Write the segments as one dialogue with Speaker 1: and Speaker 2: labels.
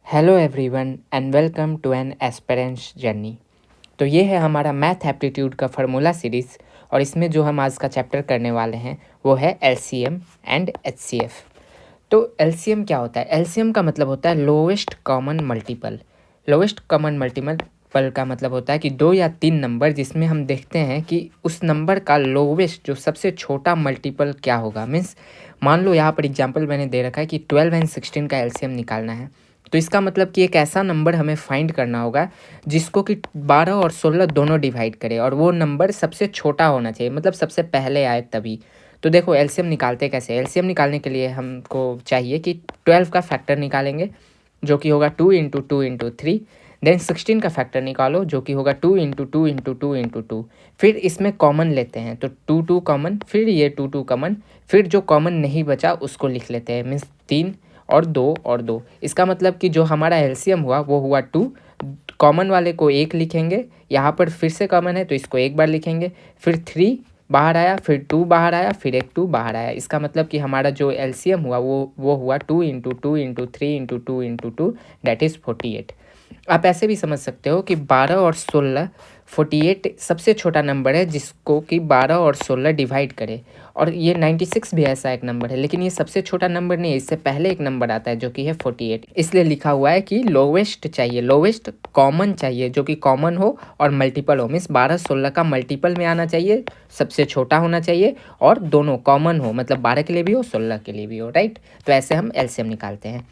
Speaker 1: Hello everyone and welcome to an aspirants journey. तो ये है हमारा मैथ एप्टीट्यूड का फार्मूला सीरीज़ और इसमें जो हम आज का चैप्टर करने वाले हैं वो है एलसीएम एंड एचसीएफ। तो एलसीएम क्या होता है? एलसीएम का मतलब होता है lowest common multiple. Lowest common multiple का मतलब होता है कि दो या तीन नंबर जिसमें हम देखते हैं कि उस नंबर का लोवेस्ट जो सबसे छोटा मल्टीपल क्या होगा। मीन्स मान लो यहाँ पर एग्जांपल मैंने दे रखा है कि 12 एंड 16 का एलसीएम निकालना है। तो इसका मतलब कि एक ऐसा नंबर हमें फाइंड करना होगा जिसको कि 12 और 16 दोनों डिवाइड करे और वो नंबर सबसे छोटा होना चाहिए, मतलब सबसे पहले आए तभी। तो देखो एलसीएम निकालते कैसे। एलसीएम निकालने के लिए हमको चाहिए कि 12 का फैक्टर निकालेंगे जो कि होगा 2 इंटू 2 इंटू 3। देन 16 का फैक्टर निकालो जो कि होगा 2 इंटू 2 इंटू 2 इंटू 2। फिर इसमें कॉमन लेते हैं तो 2 2 कॉमन, फिर ये 2 2 कॉमन, फिर जो कॉमन नहीं बचा उसको लिख लेते हैं। मीन्स 3 और 2 और 2। इसका मतलब कि जो हमारा एलसीएम हुआ वो हुआ 2। कॉमन वाले को 1 लिखेंगे, यहाँ पर फिर से कॉमन है तो इसको एक बार लिखेंगे, फिर 3 बाहर आया, फिर 2 बाहर आया, फिर एक 2 बाहर आया। इसका मतलब कि हमारा जो एलसीएम हुआ वो हुआ 2 into 2 into 3 into 2 into 2 that is 48। आप ऐसे भी समझ सकते हो कि 12 और 16 48 सबसे छोटा नंबर है जिसको कि 12 और 16 डिवाइड करे। और ये 96 भी ऐसा एक नंबर है, लेकिन ये सबसे छोटा नंबर नहीं है, इससे पहले एक नंबर आता है जो कि है 48। इसलिए लिखा हुआ है कि लोवेस्ट चाहिए, लोवेस्ट कॉमन चाहिए जो कि कॉमन हो और मल्टीपल हो। मीन्स 12 16 का मल्टीपल में आना चाहिए, सबसे छोटा होना चाहिए और दोनों कॉमन हो, मतलब 12 के लिए भी हो 16 के लिए भी हो, राइट। तो ऐसे हम एलसीएम निकालते हैं।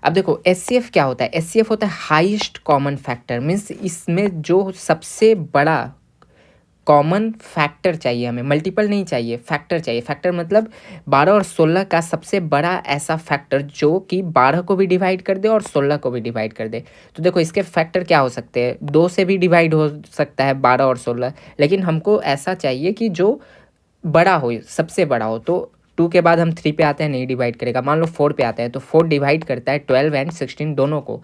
Speaker 1: अब देखो एचसीएफ क्या होता है। एचसीएफ होता है हाईएस्ट कॉमन फैक्टर। मीन्स इसमें जो सबसे बड़ा कॉमन फैक्टर चाहिए, हमें मल्टीपल नहीं चाहिए, फैक्टर चाहिए। फैक्टर मतलब 12 और 16 का सबसे बड़ा ऐसा फैक्टर जो कि 12 को भी डिवाइड कर दे और 16 को भी डिवाइड कर दे। तो देखो इसके फैक्टर क्या हो सकते हैं। 2 से भी डिवाइड हो सकता है 12 और 16, लेकिन हमको ऐसा चाहिए कि जो बड़ा हो, सबसे बड़ा हो। तो 2 के बाद हम 3 पे आते हैं, नहीं डिवाइड करेगा। मान लो 4 पे आते हैं तो 4 डिवाइड करता है 12 एंड 16 दोनों को।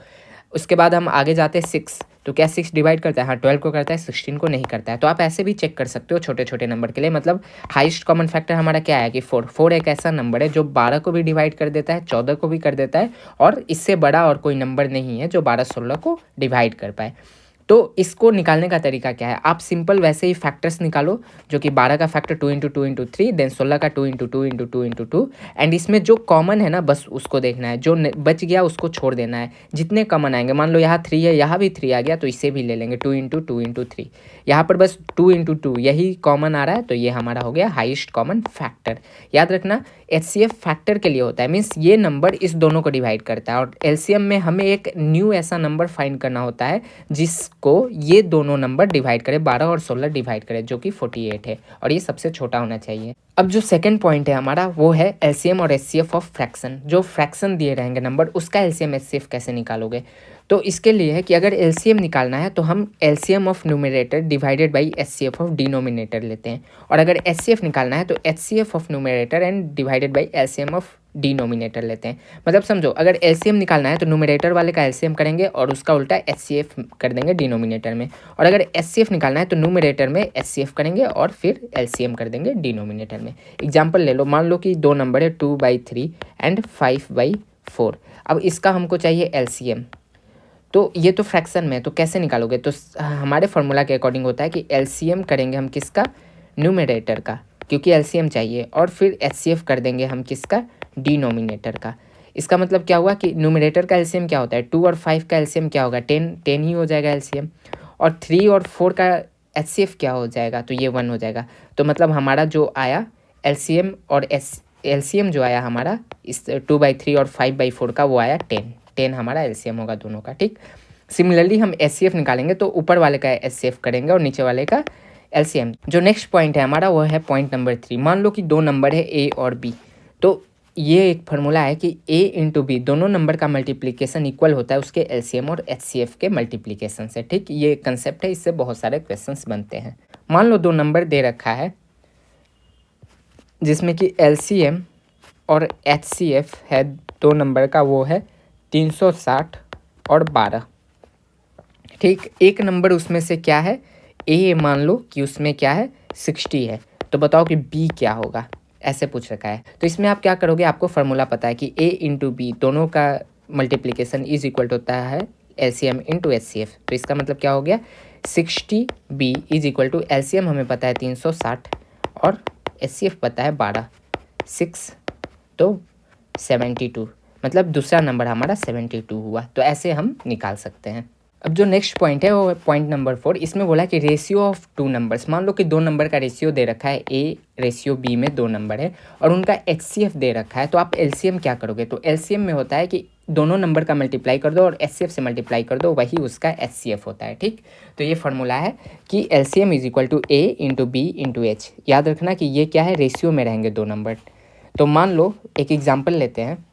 Speaker 1: उसके बाद हम आगे जाते हैं 6, तो क्या 6 डिवाइड करता है? हाँ 12 को करता है, 16 को नहीं करता है। तो आप ऐसे भी चेक कर सकते हो छोटे छोटे नंबर के लिए। मतलब हाईएस्ट कॉमन फैक्टर हमारा क्या है कि 4। 4 एक ऐसा नंबर है जो 12 को भी डिवाइड कर देता है, 14 को भी कर देता है, और इससे बड़ा और कोई नंबर नहीं है जो 12 16 को डिवाइड कर पाए। तो इसको निकालने का तरीका क्या है? आप सिंपल वैसे ही फैक्टर्स निकालो जो कि 12 का फैक्टर 2 इंटू 2 इंटू 3, देन 16 का 2 इंटू 2 इंटू 2 इंटू 2। एंड इसमें जो कॉमन है ना बस उसको देखना है, जो बच गया उसको छोड़ देना है। जितने कॉमन आएंगे, मान लो यहाँ 3 है, यहाँ भी 3 आ गया तो इसे भी ले लेंगे 2 इंटू 2 इंटू 3। यहाँ पर बस 2 इंटू 2 यही कॉमन आ रहा है तो ये हमारा हो गया हाईएस्ट कॉमन फैक्टर। याद रखना एचसीएफ फैक्टर के लिए होता है। मीन्स ये नंबर इस दोनों को डिवाइड करता है, और एलसीएम में हमें एक न्यू ऐसा नंबर फाइंड करना होता है जिसको ये दोनों नंबर डिवाइड करे, 12 और 16 डिवाइड करे, जो कि 48 है, और ये सबसे छोटा होना चाहिए। अब जो सेकंड पॉइंट है हमारा वो है एलसीएम और एचसीएफ ऑफ फ्रैक्शन। जो फ्रैक्शन दिए रहेंगे नंबर उसका एलसीएम एचसीएफ कैसे निकालोगे? तो इसके लिए है कि अगर एलसीएम निकालना है तो हम LCM of numerator divided by HCF of denominator लेते हैं, और अगर एचसीएफ निकालना है तो HCF of numerator and divided by LCM of denominator लेते हैं। मतलब समझो अगर एलसीएम निकालना है तो न्यूमरेटर वाले का एलसीएम करेंगे और उसका उल्टा एचसीएफ कर देंगे डिनोमिनेटर में, और अगर एचसीएफ निकालना है तो न्यूमरेटर में एचसीएफ करेंगे और फिर एलसीएम कर देंगे डिनोमिनेटर में। एग्जाम्पल ले लो, मान लो कि दो नंबर है 2/3 एंड 5/4। अब इसका हमको चाहिए एलसीएम। तो ये तो फ्रैक्शन में, तो कैसे निकालोगे? तो हमारे फार्मूला के अकॉर्डिंग होता है कि एलसीएम करेंगे हम किसका? न्यूमरेटर का, क्योंकि एलसीएम चाहिए, और फिर एचसीएफ कर देंगे हम किसका? डिनोमिनेटर का। इसका मतलब क्या हुआ कि न्यूमरेटर का एलसीएम क्या होता है? 2 और 5 का एलसीएम क्या होगा? 10 ही हो जाएगा एलसीएम, और 3 और 4 का एचसीएफ क्या हो जाएगा? तो ये 1 हो जाएगा। तो मतलब हमारा जो आया एलसीएम और एलसीएम जो आया हमारा इस 2/3 और 5/4 का वो आया 10 हमारा एलसीएम होगा दोनों का, ठीक। सिमिलरली हम एचसीएफ निकालेंगे तो ऊपर वाले का एचसीएफ करेंगे और नीचे वाले का एलसीएम। जो नेक्स्ट पॉइंट है हमारा वो है पॉइंट नंबर 3। मान लो कि दो नंबर है ए और बी, तो ये एक फार्मूला है कि ए इंटू बी दोनों नंबर का मल्टीप्लिकेशन इक्वल होता है उसके एलसीएम और एचसीएफ के मल्टीप्लिकेशन से, ठीक। ये कंसेप्ट है, इससे बहुत सारे क्वेश्चंस बनते हैं। मान लो दो नंबर दे रखा है जिसमें कि एलसीएम और एचसीएफ है दो नंबर का, वो है 360 और 12, ठीक। एक नंबर उसमें से क्या है? ए मान लो कि उसमें क्या है? 60 है। तो बताओ कि बी क्या होगा? ऐसे पूछ रखा है। तो इसमें आप क्या करोगे? आपको फार्मूला पता है कि ए इंटू बी दोनों का मल्टीप्लिकेशन इज इक्वल होता है LCM इंटू HCF। तो इसका मतलब क्या हो गया, 60B is equal to LCM हमें पता है 360 और HCF पता है 12, 6 तो 72, मतलब दूसरा नंबर हमारा 72 हुआ। तो ऐसे हम निकाल सकते हैं। अब जो नेक्स्ट पॉइंट है वो पॉइंट नंबर 4, इसमें बोला कि रेशियो ऑफ टू नंबर्स। मान लो कि दो नंबर का रेशियो दे रखा है, A रेशियो B में दो नंबर है और उनका HCF दे रखा है, तो आप LCM क्या करोगे। तो LCM में होता है कि दोनों नंबर का मल्टीप्लाई कर दो और HCF से मल्टीप्लाई कर दो, वही उसका HCF होता है। ठीक, तो ये फार्मूला है कि LCM is equal to A into B into H। याद रखना कि ये क्या है, रेशियो में रहेंगे दो नंबर। तो मान लो एक एग्जाम्पल लेते हैं,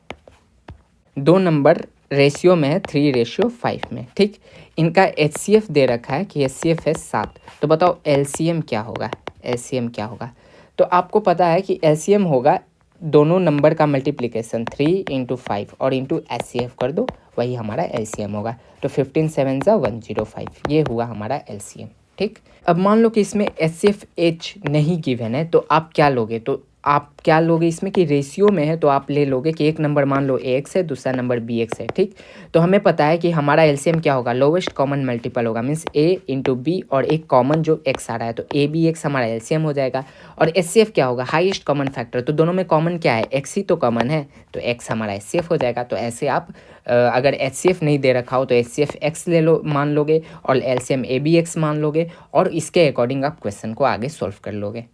Speaker 1: दो नंबर रेशियो में है 3:5 में। ठीक, इनका HCF दे रखा है कि HCF है 7। तो बताओ LCM क्या होगा, LCM क्या होगा। तो आपको पता है कि LCM होगा दोनों नंबर का मल्टीप्लिकेशन 3 इंटू 5 और इंटू HCF कर दो, वही हमारा LCM होगा। तो 15 7 105, ये हुआ हमारा LCM। ठीक, अब मान लो कि इसमें HCF H नहीं गिवन है, तो आप क्या लोगे। तो आप क्या लोगे इसमें कि रेशियो में है, तो आप ले लोगे कि एक नंबर मान लो AX है, दूसरा नंबर BX है। ठीक, तो हमें पता है कि हमारा LCM क्या होगा, लोवेस्ट कॉमन मल्टीपल होगा, मीन्स A इंटू B और एक कॉमन जो X आ रहा है, तो ABX हमारा LCM हो जाएगा। और HCF क्या होगा, हाईएस्ट कॉमन फैक्टर, तो दोनों में कॉमन क्या है, X ही तो कॉमन है, तो X हमारा HCF हो जाएगा। तो ऐसे आप अगर HCF नहीं दे रखा हो तो HCF X ले लो, मान लोगे, और LCM ABX मान लोगे, और इसके अकॉर्डिंग आप क्वेश्चन को आगे सॉल्व कर लोगे।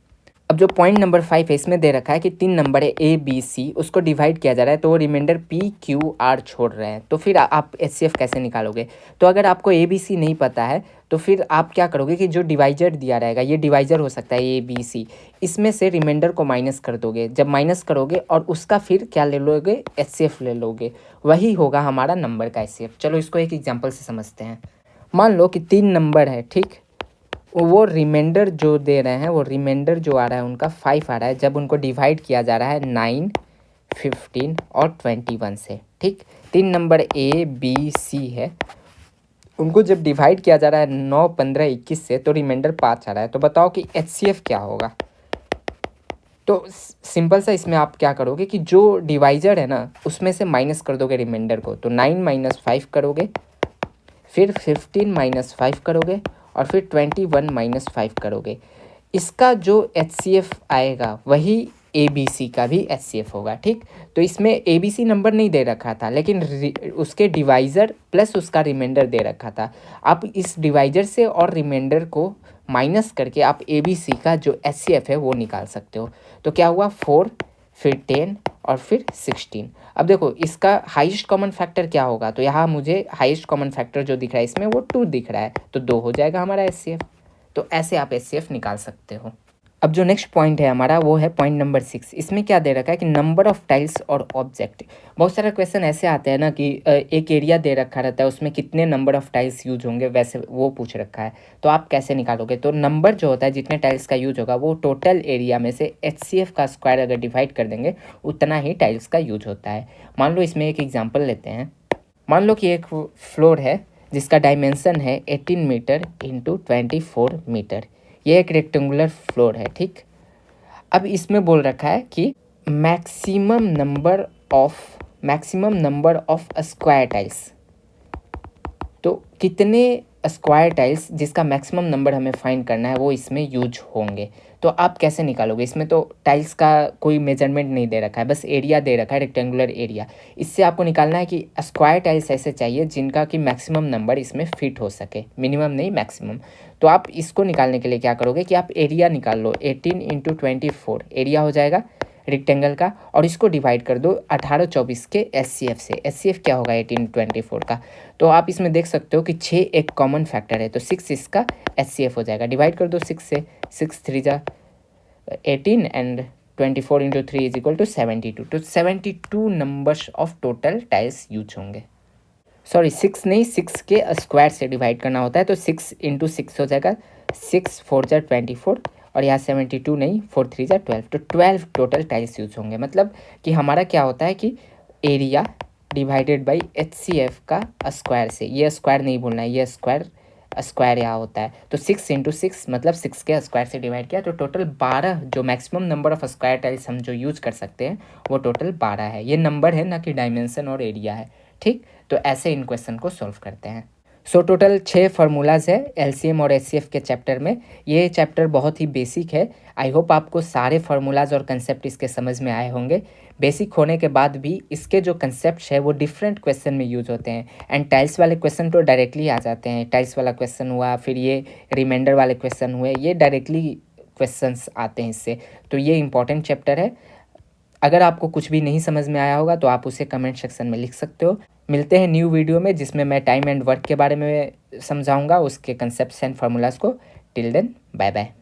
Speaker 1: अब जो पॉइंट नंबर 5 है, इसमें दे रखा है कि तीन नंबर है ABC, उसको डिवाइड किया जा रहा है, तो वो रिमाइंडर PQR छोड़ रहे हैं। तो फिर आप HCF कैसे निकालोगे। तो अगर आपको ABC नहीं पता है तो फिर आप क्या करोगे कि जो डिवाइजर दिया रहेगा, ये डिवाइजर हो सकता है ABC, इसमें से रिमाइंडर को माइनस कर दोगे। जब माइनस करोगे और उसका फिर क्या ले लोगे, HCF ले लोगे, वही होगा हमारा नंबर का HCF। चलो इसको एक एग्जाम्पल से समझते हैं। मान लो कि तीन नंबर है, ठीक, वो रिमाइंडर जो दे रहे हैं, वो रिमाइंडर जो आ रहा है उनका 5 आ रहा है, जब उनको डिवाइड किया जा रहा है 9, 15 और 21 से। ठीक, तीन नंबर ABC है, उनको जब डिवाइड किया जा रहा है 9, 15, 21 से, तो रिमाइंडर 5 आ रहा है। तो बताओ कि HCF क्या होगा। तो सिंपल सा इसमें आप क्या करोगे कि जो डिवाइजर है ना, उसमें से माइनस कर दोगे रिमाइंडर को। तो 9 माइनस 5 करोगे, फिर 15 माइनस 5 करोगे, और फिर 21 माइनस 5 करोगे। इसका जो HCF आएगा वही ABC का भी HCF होगा। ठीक, तो इसमें ABC नंबर नहीं दे रखा था, लेकिन उसके डिवाइज़र प्लस उसका रिमाइंडर दे रखा था। आप इस डिवाइजर से और रिमाइंडर को माइनस करके आप ABC का जो HCF है वो निकाल सकते हो। तो क्या हुआ, 4, फिर 10 और फिर 16। अब देखो इसका हाईएस्ट कॉमन फैक्टर क्या होगा। तो यहाँ मुझे हाईएस्ट कॉमन फैक्टर जो दिख रहा है इसमें वो 2 दिख रहा है, तो 2 हो जाएगा हमारा HCF। तो ऐसे आप HCF निकाल सकते हो। अब जो नेक्स्ट पॉइंट है हमारा वो है पॉइंट नंबर 6। इसमें क्या दे रखा है कि नंबर ऑफ टाइल्स और ऑब्जेक्ट। बहुत सारे क्वेश्चन ऐसे आते हैं ना कि एक एरिया दे रखा रहता है, उसमें कितने नंबर ऑफ टाइल्स यूज होंगे, वैसे वो पूछ रखा है। तो आप कैसे निकालोगे। तो नंबर जो होता है, जितने टाइल्स का यूज होगा, वो टोटल एरिया में से HCF का स्क्वायर अगर डिवाइड कर देंगे, उतना ही टाइल्स का यूज होता है। मान लो इसमें एक एग्जाम्पल लेते हैं। मान लो कि एक फ्लोर है जिसका डायमेंशन है 18 मीटर इंटू 24 मीटर। ये एक रेक्टेंगुलर फ्लोर है। ठीक, अब इसमें बोल रखा है कि maximum number of square tiles. तो कितने स्क्वायर टाइल्स जिसका मैक्सिमम नंबर हमें फाइंड करना है वो इसमें यूज होंगे। तो आप कैसे निकालोगे। इसमें तो टाइल्स का कोई मेजरमेंट नहीं दे रखा है, बस एरिया दे रखा है, रेक्टेंगुलर एरिया। इससे आपको निकालना है कि स्क्वायर टाइल्स ऐसे चाहिए जिनका कि मैक्सिमम नंबर इसमें फिट हो सके, मिनिमम नहीं मैक्सिमम। तो आप इसको निकालने के लिए क्या करोगे कि आप एरिया निकाल लो, 18 इंटू 24 एरिया हो जाएगा रेक्टेंगल का, और इसको डिवाइड कर दो 18, 24 के HCF से। HCF क्या होगा 18, 24 का। तो आप इसमें देख सकते हो कि 6 एक कॉमन फैक्टर है, तो 6 इसका HCF हो जाएगा। डिवाइड कर दो 6 से, 6 3 जा 18 and 24 into 3 is equal to 72। तो 72 numbers of total tiles use होंगे। सॉरी 6 नहीं, 6 के स्क्वायर से डिवाइड करना होता है, तो 6 इंटू 6 हो जाएगा, 6 4 जा 24, और यहाँ 72 नहीं, 4 3 जा 12। तो 12 टोटल टाइल्स यूज होंगे। मतलब कि हमारा क्या होता है कि एरिया डिवाइडेड बाई HCF का स्क्वायर से, ये स्क्वायर नहीं भूलना है, ये स्क्वायर यहाँ होता है। तो 6 इंटू 6 मतलब 6 के स्क्वायर से डिवाइड किया, तो टोटल 12 जो maximum number of square tiles हम जो यूज कर सकते हैं वो टोटल 12 है। ये नंबर है ना कि डायमेंशन और एरिया है। ठीक, तो ऐसे इन क्वेश्चन को सॉल्व करते हैं। सो टोटल 6 फार्मूलाज है एलसीएम और एचसीएफ के चैप्टर में। ये चैप्टर बहुत ही बेसिक है। आई होप आपको सारे फार्मूलाज और कंसेप्ट इसके समझ में आए होंगे। बेसिक होने के बाद भी इसके जो कंसेप्ट है वो डिफरेंट क्वेश्चन में यूज होते हैं। एंड टाइल्स वाले क्वेश्चन तो डायरेक्टली आ जाते हैं। टाइल्स वाला क्वेश्चन हुआ, फिर ये रिमाइंडर वाले क्वेश्चन हुए, ये डायरेक्टली क्वेश्चंस आते हैं इससे। तो ये इंपॉर्टेंट चैप्टर है। अगर आपको कुछ भी नहीं समझ में आया होगा तो आप उसे कमेंट सेक्शन में लिख सकते हो। मिलते हैं न्यू वीडियो में जिसमें मैं टाइम एंड वर्क के बारे में समझाऊंगा, उसके कंसेप्ट्स एंड फार्मूलाज को। Till then bye bye.